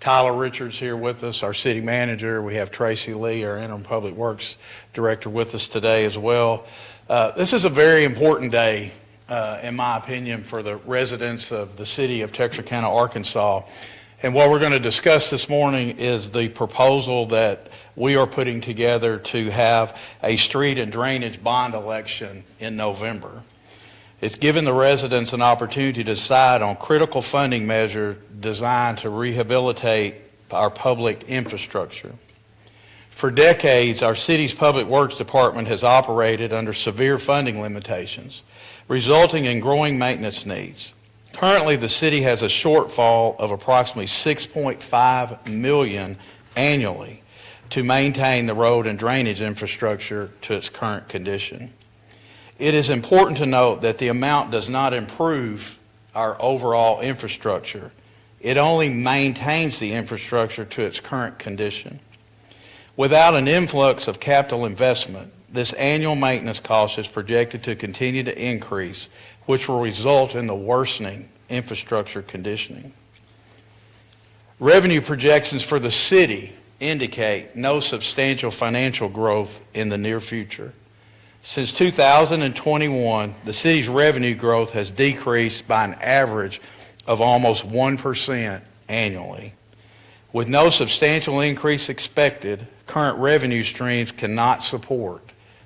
Tyler Richards here with us, our city manager. We have Tracy Lee, our interim public works director, with us today as well. This is a very important day, in my opinion, for the residents of the city of Texarkana, Arkansas. And what we're going to discuss this morning is the proposal that we are putting together to have a street and drainage bond election in November. It's given the residents an opportunity to decide on critical funding measures designed to rehabilitate our public infrastructure. For decades, our city's Public Works Department has operated under severe funding limitations, resulting in growing maintenance needs. Currently, the city has a shortfall of approximately $6.5 million annually to maintain the road and drainage infrastructure to its current condition. It is important to note that the amount does not improve our overall infrastructure. It only maintains the infrastructure to its current condition. Without an influx of capital investment, this annual maintenance cost is projected to continue to increase, which will result in the worsening infrastructure conditioning. Revenue projections for the city indicate no substantial financial growth in the near future. Since 2021, the city's revenue growth has decreased by an average of almost 1% annually. With no substantial increase expected, current revenue streams cannot support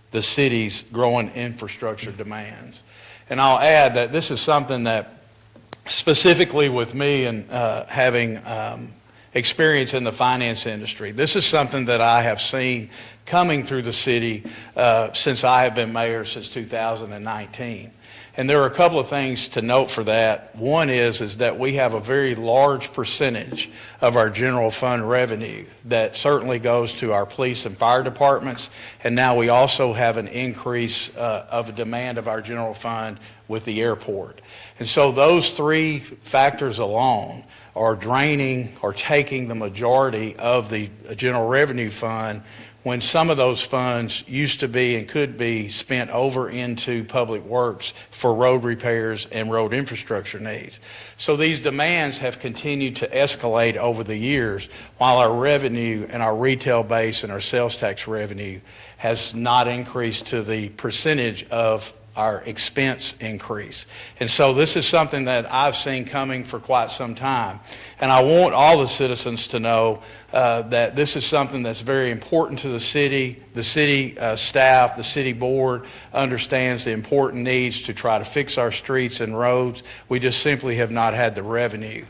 the city's growing infrastructure demands. And I'll add that this is something that, specifically with me and having experience in the finance industry, this is something that I have seen coming through the city since I have been mayor since 2019. And there are a couple of things to note for that. One is that we have a very large percentage of our general fund revenue that certainly goes to our police and fire departments, and now we also have an increase of a demand of our general fund with the airport. And so those three factors alone are draining or taking the majority of the general revenue fund, when some of those funds used to be and could be spent over into public works for road repairs and road infrastructure needs. So these demands have continued to escalate over the years, while our revenue and our retail base and our sales tax revenue has not increased to the percentage of our expense increase. And so this is something that I've seen coming for quite some time. And I want all the citizens to know that this is something that's very important to the city. The city staff, the city board understands the important needs to try to fix our streets and roads. We just simply have not had the revenue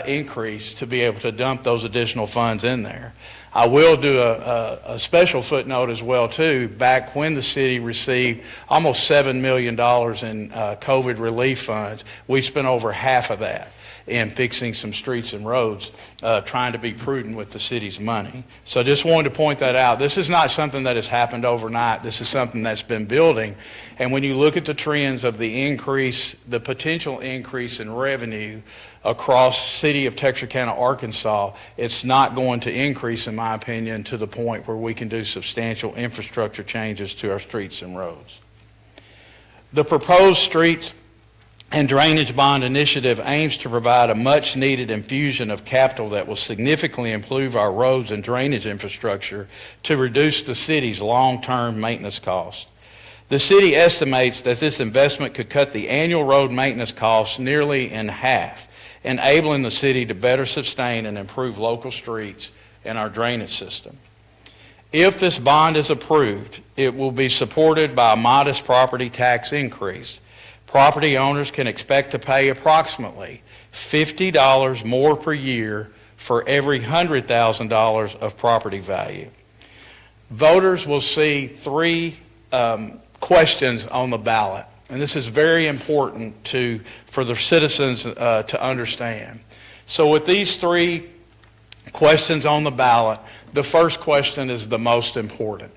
increase to be able to dump those additional funds in there. I will do a special footnote as well, too. Back when the city received almost $7 million in COVID relief funds, we spent over half of that in fixing some streets and roads, trying to be prudent with the city's money. So I just wanted to point that out. This is not something that has happened overnight. This is something that's been building. And when you look at the trends of the increase, the potential increase in revenue across the city of Texarkana, Arkansas, it's not going to increase, in my opinion, to the point where we can do substantial infrastructure changes to our streets and roads. The proposed streets and drainage bond initiative aims to provide a much-needed infusion of capital that will significantly improve our roads and drainage infrastructure to reduce the city's long-term maintenance costs. The city estimates that this investment could cut the annual road maintenance costs nearly in half, enabling the city to better sustain and improve local streets and our drainage system. If this bond is approved, it will be supported by a modest property tax increase. Property owners can expect to pay approximately $50 more per year for every $100,000 of property value. Voters will see three questions on the ballot. And this is very important for the citizens to understand. So with these three questions on the ballot, the first question is the most important.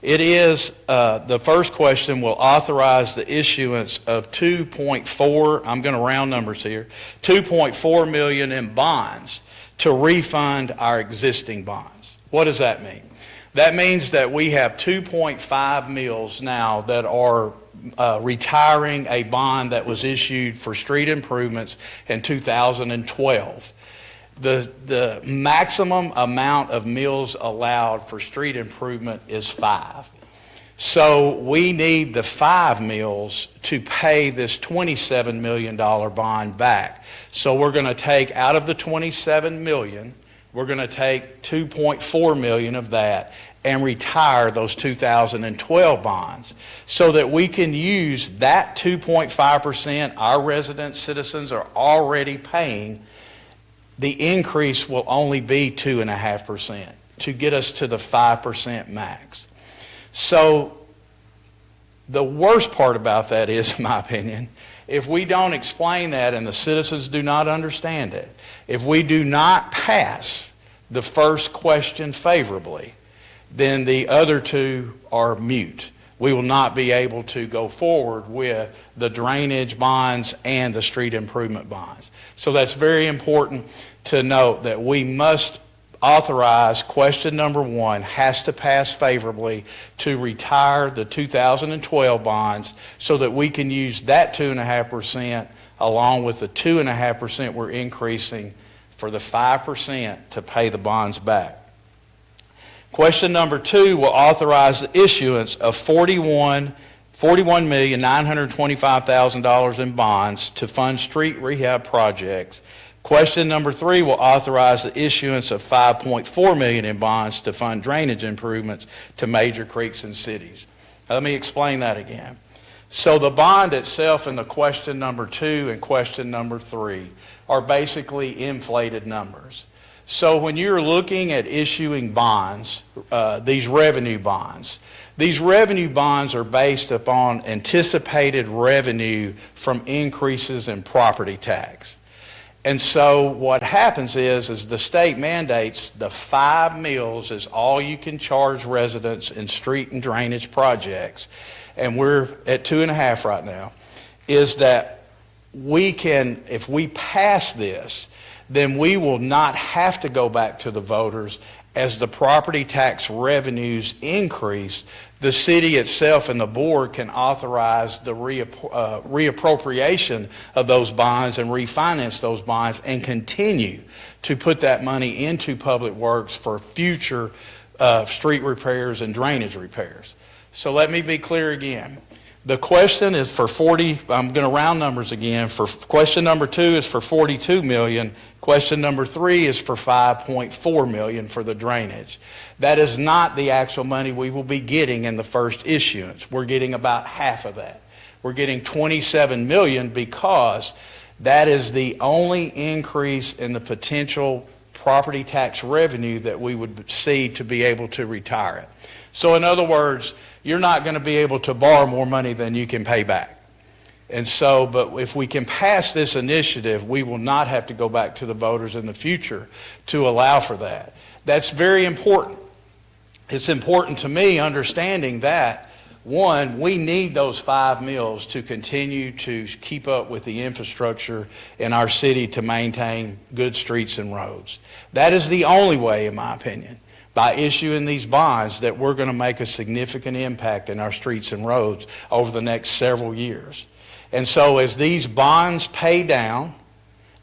It is, the first question will authorize the issuance of 2.4, I'm going to round numbers here, 2.4 million in bonds to refund our existing bonds. What does that mean? That means that we have 2.5 mills now that are retiring a bond that was issued for street improvements in 2012. The maximum amount of mills allowed for street improvement is 5. So we need the 5 mills to pay this $27 million bond back. So we're going to take out of the $27 million, we're going to take $2.4 million of that and retire those 2012 bonds so that we can use that 2.5% our resident citizens are already paying. The increase will only be 2.5% to get us to the 5% max. So the worst part about that is, in my opinion, if we don't explain that and the citizens do not understand it, if we do not pass the first question favorably, then the other two are mute. We will not be able to go forward with the drainage bonds and the street improvement bonds. So that's very important to note that we must authorize question number 1 has to pass favorably to retire the 2012 bonds so that we can use that 2.5% along with the 2.5% we're increasing for the 5% to pay the bonds back. Question number 2 will authorize the issuance of $41,925,000 in bonds to fund street rehab projects. Question number 3 will authorize the issuance of $5.4 million in bonds to fund drainage improvements to major creeks and cities. Now, let me explain that again. So the bond itself in the question number 2 and question number 3 are basically inflated numbers. So when you're looking at issuing bonds, these revenue bonds are based upon anticipated revenue from increases in property tax. And so what happens is the state mandates the 5 mills is all you can charge residents in street and drainage projects, and we're at 2.5 right now, is that we can, if we pass this, then we will not have to go back to the voters as the property tax revenues increase. The city itself and the board can authorize the reappropriation of those bonds and refinance those bonds and continue to put that money into public works for future street repairs and drainage repairs. So let me be clear again. The question is for I'm going to round numbers again. For question number 2 is for $42 million. Question number 3 is for $5.4 million for the drainage. That is not the actual money we will be getting in the first issuance. We're getting about half of that. We're getting $27 million because that is the only increase in the potential property tax revenue that we would see to be able to retire it. So in other words, you're not going to be able to borrow more money than you can pay back. And so, but if we can pass this initiative, we will not have to go back to the voters in the future to allow for that. That's very important. It's important to me understanding that, one, we need those 5 mills to continue to keep up with the infrastructure in our city to maintain good streets and roads. That is the only way, in my opinion, by issuing these bonds, that we're going to make a significant impact in our streets and roads over the next several years. And so as these bonds pay down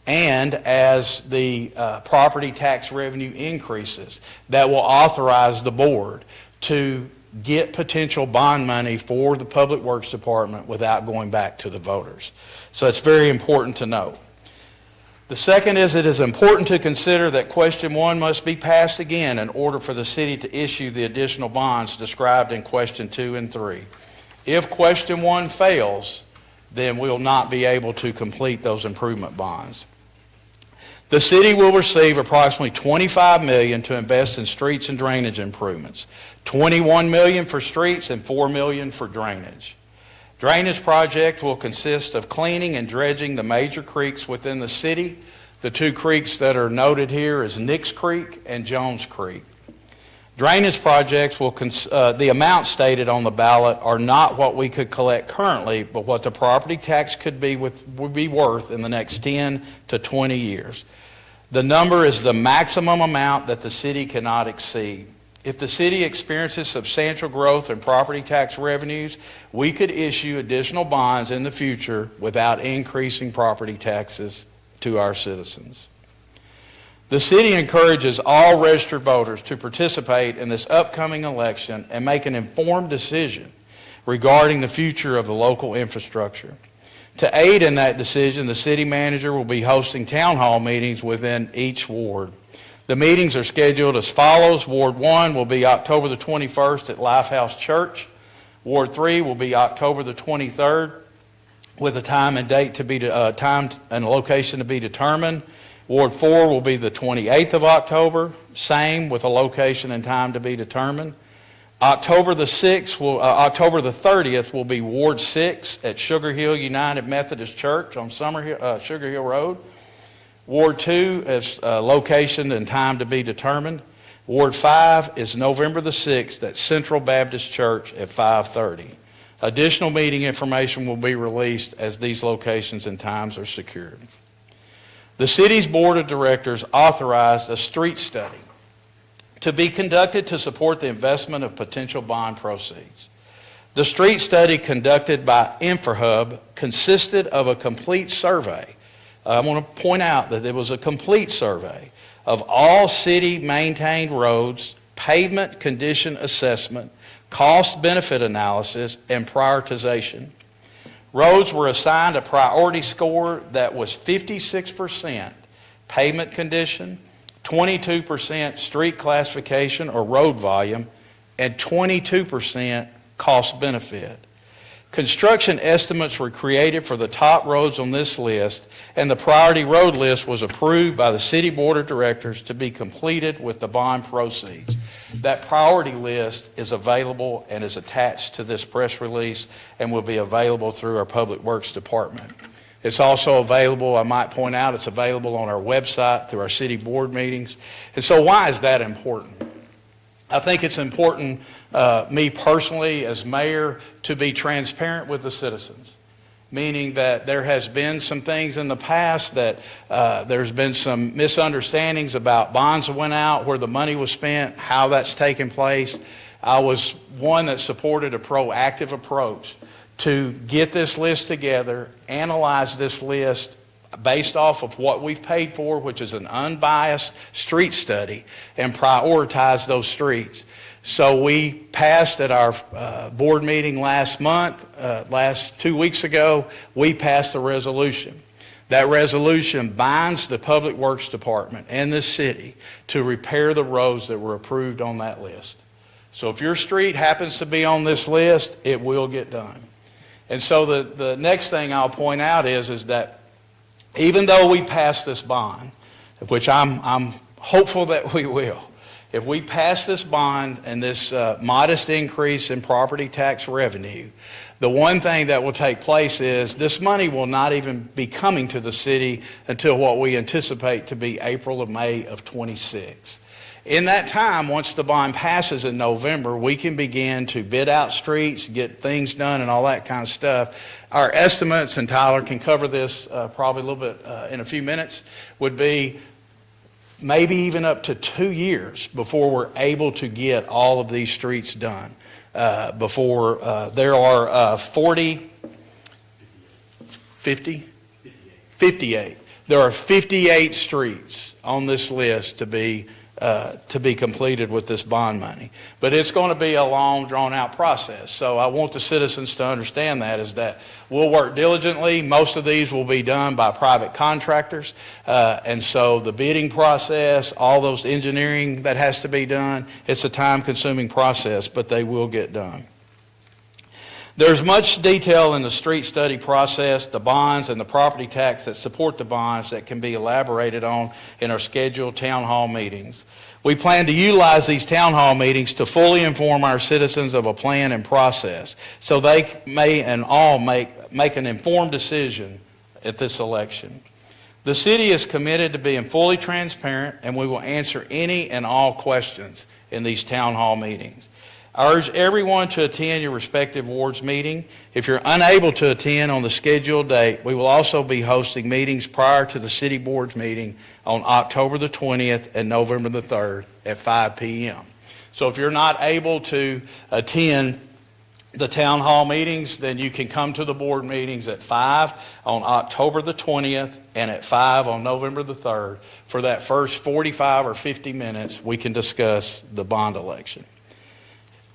and as the property tax revenue increases, that will authorize the board to get potential bond money for the Public Works Department without going back to the voters. So it's very important to note. The second is it is important to consider that question 1 must be passed again in order for the city to issue the additional bonds described in question 2 and 3. If question 1 fails, then we'll not be able to complete those improvement bonds. The city will receive approximately $25 million to invest in streets and drainage improvements, $21 million for streets and $4 million for drainage. Drainage project will consist of cleaning and dredging the major creeks within the city. The 2 creeks that are noted here is Nix Creek and Jones Creek. Drainage projects will, the amounts stated on the ballot are not what we could collect currently, but what the property tax would be worth in the next 10 to 20 years. The number is the maximum amount that the city cannot exceed. If the city experiences substantial growth in property tax revenues, we could issue additional bonds in the future without increasing property taxes to our citizens. The city encourages all registered voters to participate in this upcoming election and make an informed decision regarding the future of the local infrastructure. To aid in that decision, the city manager will be hosting town hall meetings within each ward. The meetings are scheduled as follows. Ward 1 will be October the 21st at Lifehouse Church. Ward 3 will be October the 23rd with a time and date to be time and location to be determined. Ward 4 will be the 28th of October, same with a location and time to be determined. October the 30th will be Ward 6 at Sugar Hill United Methodist Church on Sugar Hill Road. Ward 2 is location and time to be determined. Ward 5 is November the 6th at Central Baptist Church at 5:30. Additional meeting information will be released as these locations and times are secured. The city's board of directors authorized a street study to be conducted to support the investment of potential bond proceeds. The street study conducted by InfraHub consisted of a complete survey. I want to point out that it was a complete survey of all city-maintained roads, pavement condition assessment, cost-benefit analysis, and prioritization. Roads were assigned a priority score that was 56% pavement condition, 22% street classification or road volume, and 22% cost benefit. Construction estimates were created for the top roads on this list, and the priority road list was approved by the City Board of Directors to be completed with the bond proceeds. That priority list is available and is attached to this press release and will be available through our Public Works Department. It's also available, I might point out, it's available on our website through our city board meetings. And so why is that important? I think it's important, me personally as mayor, to be transparent with the citizens, meaning that there has been some things in the past that there's been some misunderstandings about bonds that went out, where the money was spent, how that's taken place. I was one that supported a proactive approach to get this list together, analyze this list based off of what we've paid for, which is an unbiased street study, and prioritize those streets. So we passed at our board meeting last 2 weeks ago, we passed a resolution. That resolution binds the Public Works Department and the city to repair the roads that were approved on that list. So if your street happens to be on this list, it will get done. And so the next thing I'll point out is that even though we pass this bond, which I'm hopeful that we will, if we pass this bond and this modest increase in property tax revenue, the one thing that will take place is this money will not even be coming to the city until what we anticipate to be April or May of 26. In that time, once the bond passes in November, we can begin to bid out streets, get things done, and all that kind of stuff. Our estimates, and Tyler can cover this probably a little bit in a few minutes, would be maybe even up to 2 years before we're able to get all of these streets done. There are 58. There are 58 streets on this list to be completed with this bond money. But it's going to be a long, drawn-out process. So I want the citizens to understand that, is that we'll work diligently. Most of these will be done by private contractors. And so the bidding process, all those engineering that has to be done, it's a time-consuming process, but they will get done. There's much detail in the street study process, the bonds, and the property tax that support the bonds that can be elaborated on in our scheduled town hall meetings. We plan to utilize these town hall meetings to fully inform our citizens of a plan and process so they may and all make an informed decision at this election. The city is committed to being fully transparent, and we will answer any and all questions in these town hall meetings. I urge everyone to attend your respective wards meeting. If you're unable to attend on the scheduled date, we will also be hosting meetings prior to the city board's meeting on October the 20th and November the 3rd at 5 p.m. So if you're not able to attend the town hall meetings, then you can come to the board meetings at 5 on October the 20th and at 5 on November the 3rd, for that first 45 or 50 minutes, we can discuss the bond election.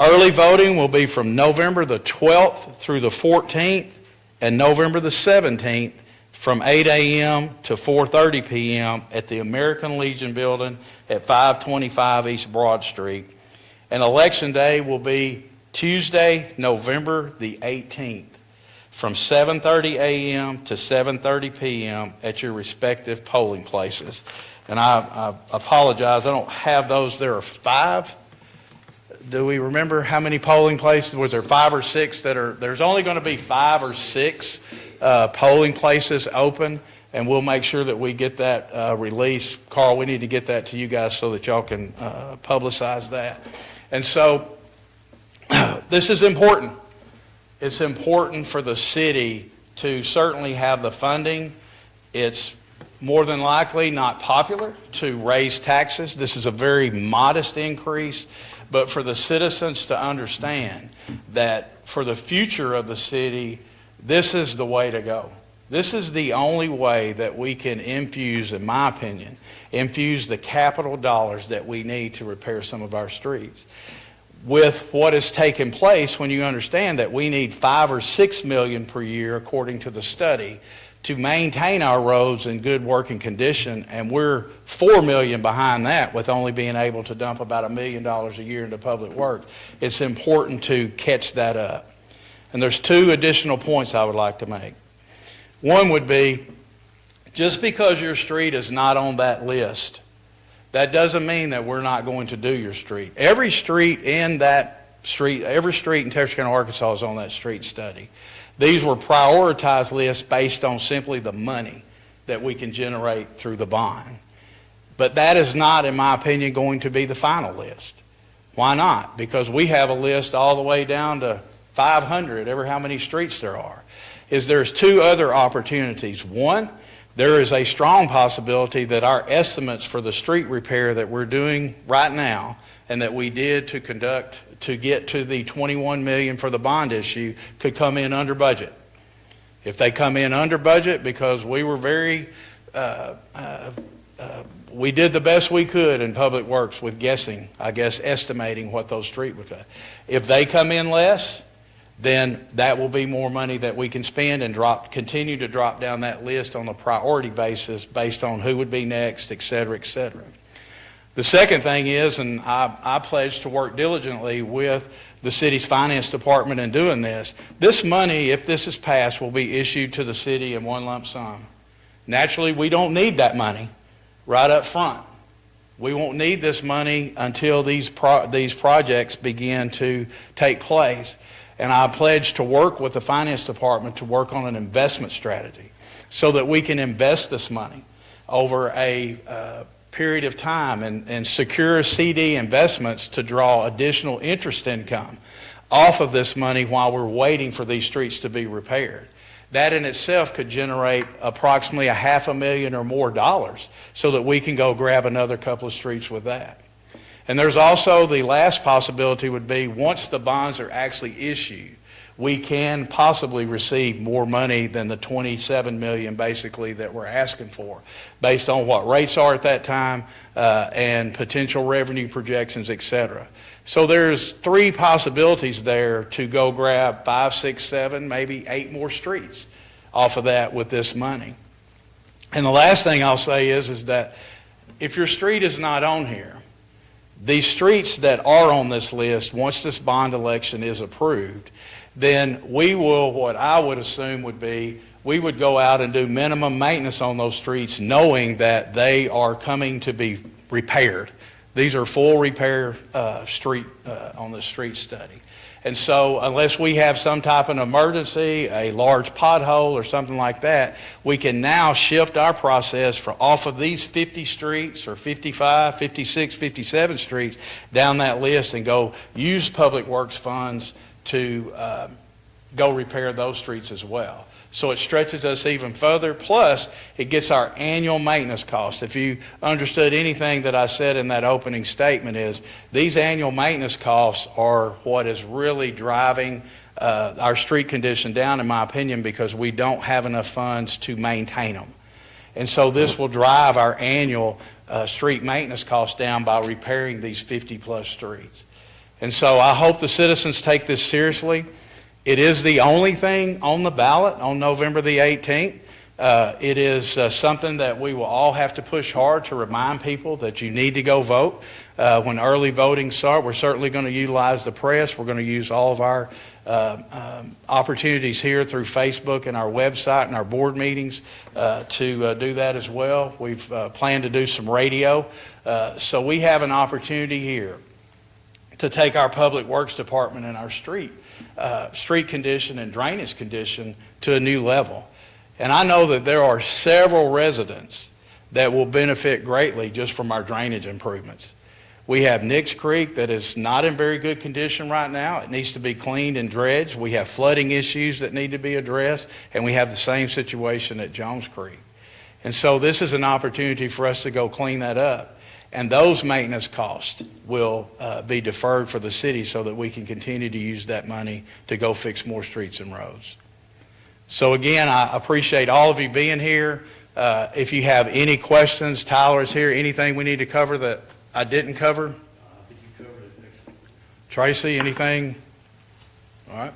Early voting will be from November the 12th through the 14th, and November the 17th from 8 a.m. to 4:30 p.m. at the American Legion Building at 525 East Broad Street. And Election Day will be Tuesday, November the 18th, from 7:30 a.m. to 7:30 p.m. at your respective polling places. And I apologize, I don't have those. There are 5. Do we remember how many polling places? Was there 5 or 6 that are, there's only going to be 5 or 6 polling places open, and we'll make sure that we get that release. Carl, we need to get that to you guys so that y'all can publicize that. And so this is important. It's important for the city to certainly have the funding. It's more than likely not popular to raise taxes. This is a very modest increase, but for the citizens to understand that for the future of the city, this is the way to go. This is the only way that we can infuse, in my opinion, infuse the capital dollars that we need to repair some of our streets. With what has taken place, when you understand that we need $5 or $6 million per year, according to the study, to maintain our roads in good working condition, and we're $4 million behind that with only being able to dump about $1 million a year into public works. It's important to catch that up. And there's 2 additional points I would like to make. One would be, just because your street is not on that list, that doesn't mean that we're not going to do your street. Every street in Texarkana, Arkansas is on that street study. These were prioritized lists based on simply the money that we can generate through the bond. But that is not, in my opinion, going to be the final list. Why not? Because we have a list all the way down to 500, ever how many streets there are. There's 2 other opportunities. One, there is a strong possibility that our estimates for the street repair that we're doing right now and that we did to conduct to get to the $21 million for the bond issue could come in under budget. If they come in under budget, because we were we did the best we could in Public Works with guessing, estimating what those streets would cost. If they come in less, then that will be more money that we can spend and continue to drop down that list on a priority basis based on who would be next, et cetera, et cetera. The second thing is, and I pledge to work diligently with the city's finance department in doing this, this money, if this is passed, will be issued to the city in one lump sum. Naturally, we don't need that money right up front. We won't need this money until these projects begin to take place. And I pledge to work with the finance department to work on an investment strategy so that we can invest this money over a period of time and secure CD investments to draw additional interest income off of this money while we're waiting for these streets to be repaired. That in itself could generate approximately $500,000 or more so that we can go grab another couple of streets with that. And there's also the last possibility would be once the bonds are actually issued, we can possibly receive more money than the $27 million basically that we're asking for based on what rates are at that time and potential revenue projections, et cetera. So there's 3 possibilities there to go grab 5, 6, 7, maybe 8 more streets off of that with this money. And the last thing I'll say is that if your street is not on here, these streets that are on this list, once this bond election is approved, then we will, what I would assume would be, we would go out and do minimum maintenance on those streets knowing that they are coming to be repaired. These are full repair street on the street study. And so unless we have some type of emergency, a large pothole or something like that, we can now shift our process off of these 50 streets or 55, 56, 57 streets down that list and go use Public Works funds to go repair those streets as well. So it stretches us even further, plus it gets our annual maintenance costs. If you understood anything that I said in that opening statement is these annual maintenance costs are what is really driving our street condition down, in my opinion, because we don't have enough funds to maintain them. And so this will drive our annual street maintenance costs down by repairing these 50-plus streets. And so I hope the citizens take this seriously. It is the only thing on the ballot on November the 18th. It is something that we will all have to push hard to remind people that you need to go vote. When early voting starts, we're certainly going to utilize the press. We're going to use all of our opportunities here through Facebook and our website and our board meetings to do that as well. We've planned to do some radio. So we have an opportunity here to take our Public Works Department and our street condition and drainage condition to a new level. And I know that there are several residents that will benefit greatly just from our drainage improvements. We have Nix Creek that is not in very good condition right now. It needs to be cleaned and dredged. We have flooding issues that need to be addressed, and we have the same situation at Jones Creek. And so this is an opportunity for us to go clean that up. And those maintenance costs will be deferred for the city so that we can continue to use that money to go fix more streets and roads. So again, I appreciate all of you being here. If you have any questions, Tyler is here. Anything we need to cover that I didn't cover? I think you covered it. Excellent. Tracy, anything? All right.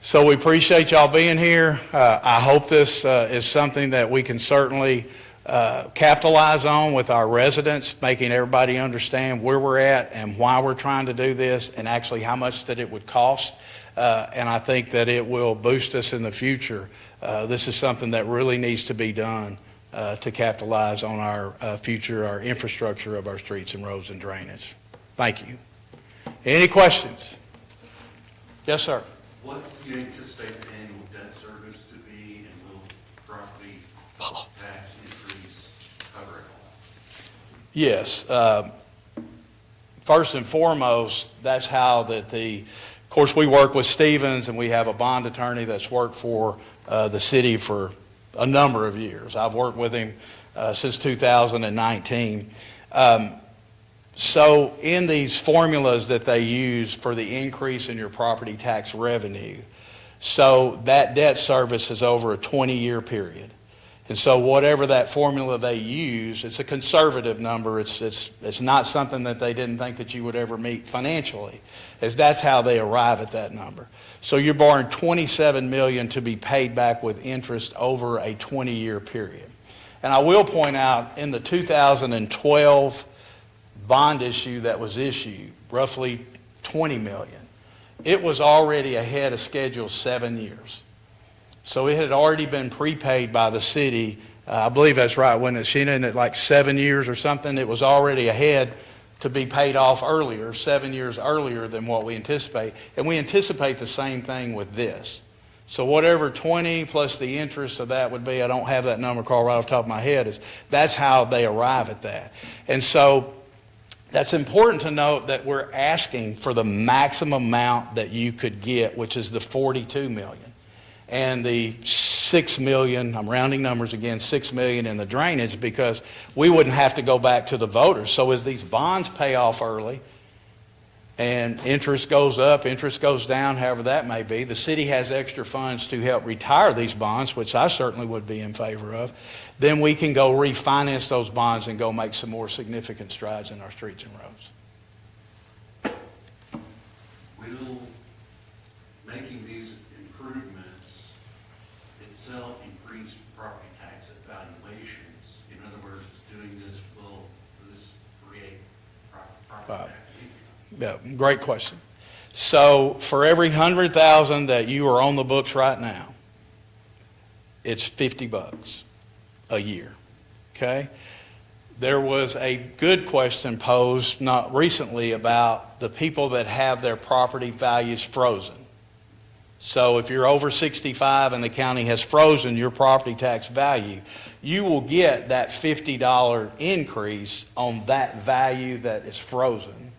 So we appreciate y'all being here. I hope this is something that we can certainly capitalize on with our residents, making everybody understand where we're at and why we're trying to do this and actually how much that it would cost. And I think that it will boost us in the future. This is something that really needs to be done to capitalize on our future, our infrastructure of our streets and roads and drainage. Thank you. Any questions? Yes, sir. What do you anticipate the annual debt service to be, and will property tax increase cover it all? Yes. First and foremost, that's how of course, we work with Stevens, and we have a bond attorney that's worked for the city for a number of years. I've worked with him since 2019. So in these formulas that they use for the increase in your property tax revenue, so that debt service is over a 20-year period. And so whatever that formula they use, it's a conservative number. It's not something that they didn't think that you would ever meet financially, as that's how they arrive at that number. So you're borrowing $27 million to be paid back with interest over a 20-year period. And I will point out, in the 2012 bond issue that was issued, roughly $20 million, it was already ahead of schedule 7 years. So it had already been prepaid by the city. I believe that's right, wasn't it, Sheena? In like 7 years or something, it was already ahead to be paid off earlier, 7 years earlier than what we anticipate. And we anticipate the same thing with this. So whatever 20 plus the interest of that would be, I don't have that number, Carl, right off the top of my head, that's how they arrive at that. And so that's important to note, that we're asking for the maximum amount that you could get, which is the $42 million. And the $6 million, I'm rounding numbers again, $6 million in the drainage, because we wouldn't have to go back to the voters. So as these bonds pay off early and interest goes up, interest goes down, however that may be, the city has extra funds to help retire these bonds, which I certainly would be in favor of. Then we can go refinance those bonds and go make some more significant strides in our streets and roads. Will making these improvements itself increase property tax evaluations? In other words, doing this, will this create property tax income? Yeah, great question. So for every 100,000 that you are on the books right now, it's $50 a year. Okay? There was a good question posed not recently about the people that have their property values frozen. So if you're over 65 and the county has frozen your property tax value, you will get that $50 increase on that value that is frozen.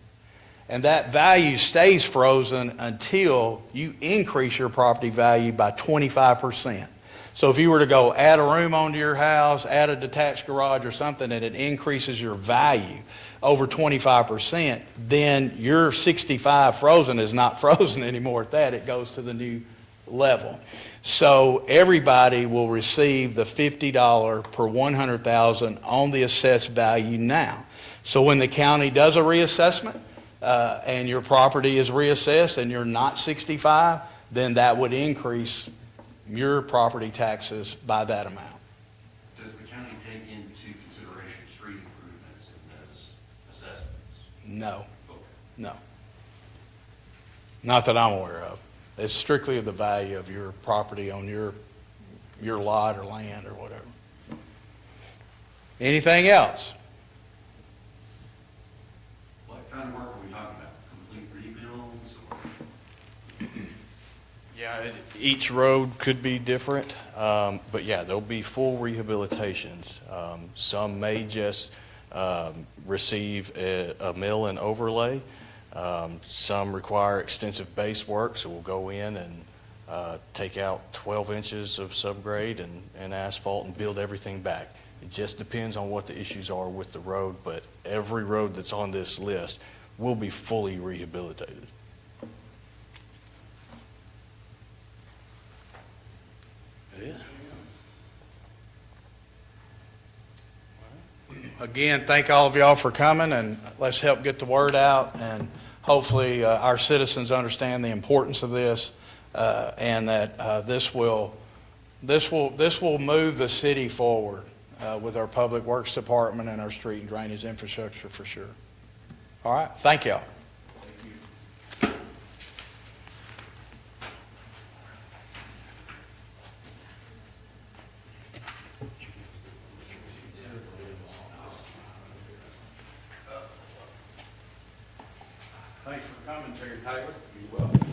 And that value stays frozen until you increase your property value by 25%. So if you were to go add a room onto your house, add a detached garage or something, and it increases your value over 25%, then your 65 frozen is not frozen anymore at that. It goes to the new level. So everybody will receive the $50 per 100,000 on the assessed value now. So when the county does a reassessment, and your property is reassessed and you're not 65, then that would increase your property taxes by that amount. Does the county take into consideration street improvements in those assessments? No, Okay. no. Not that I'm aware of. It's strictly the value of your property on your lot or land or whatever. Anything else? What kind of work are we talking about? Complete rebuilds or? Yeah, each road could be different, but yeah, there'll be full rehabilitations. Some may just receive a mill and overlay. Some require extensive base work, so we'll go in and take out 12 inches of subgrade and asphalt and build everything back. It just depends on what the issues are with the road, but every road that's on this list will be fully rehabilitated. Yeah. Again, thank all of y'all for coming, and let's help get the word out, and hopefully our citizens understand the importance of this, and that this will move the city forward with our Public Works Department and our street and drainage infrastructure for sure. All right, thank y'all. Thanks for coming, Terry Taylor. You're welcome.